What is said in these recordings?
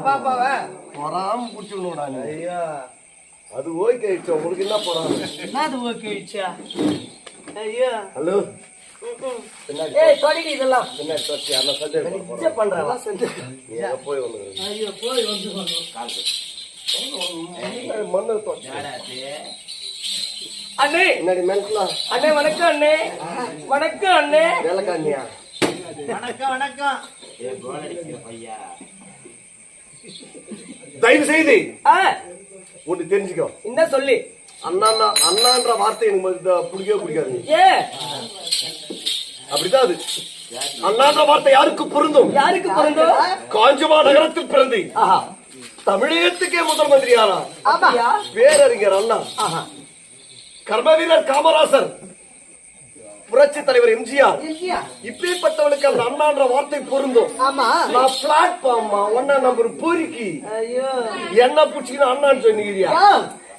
பாப்பாவ பொறாம புடிச்சுடா. ஐயா அது ஓகே ஆயிடுச்சு. உங்களுக்கு என்ன பொறாம? அது ஓகே ஆயிடுச்சா? ஐயா ஹலோ ஏய் தொடங்கி இதெல்லாம் என்ன தொட்டி அண்ணா சண்டே பண்றா செஞ்சு போய் வந்து ஐயோ போய் வந்து மண்ணு தொட்டி அண்ணே என்னடி மென்டலா? அண்ணே வணக்கம் அண்ணே. வணக்கம் அண்ணே. வேலைக்காரனியா? வணக்கம் வணக்கம். தயவு செய்து ஒன்று தெரிஞ்சுக்கோ. என்ன சொல்லி? அண்ணான்ற வார்த்தை எனக்கு பிடிக்கவே பிடிக்காது. ஏ அப்படிதான் அது. அண்ணான்ற வார்த்தை யாருக்கு பொருந்தும்? யாருக்கு பொருந்தும்? காஞ்சிமா நகரத்தில் பிறந்து தமிழகத்துக்கே முதல் மந்திரியானா பேரறிஞர் அண்ணா, கர்ம வீரர் காமராசர், புரட்சி தலைவர் எம்ஜிஆர், இப்படிப்பட்டவனுக்கு அந்த அண்ணான்ற வார்த்தை பொருந்தும். நான் பிளாட்ஃபார்மா ஒன்னா நம்பர் பொறுக்கி என்ன பூச்சிக்கணும் அண்ணான்னு சொன்னீங்க.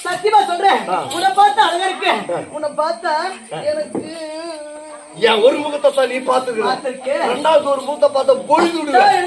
சத்தியமா சொல்றேன். உன்னை பார்த்தா அழகா இருக்கு. உன்னை பார்த்தா எனக்கு என் ஒரு முகத்தை தான் நீ பாத்துக்க. ரெண்டாவது ஒரு முகத்தை பார்த்தா பொழுது விடுவேன்.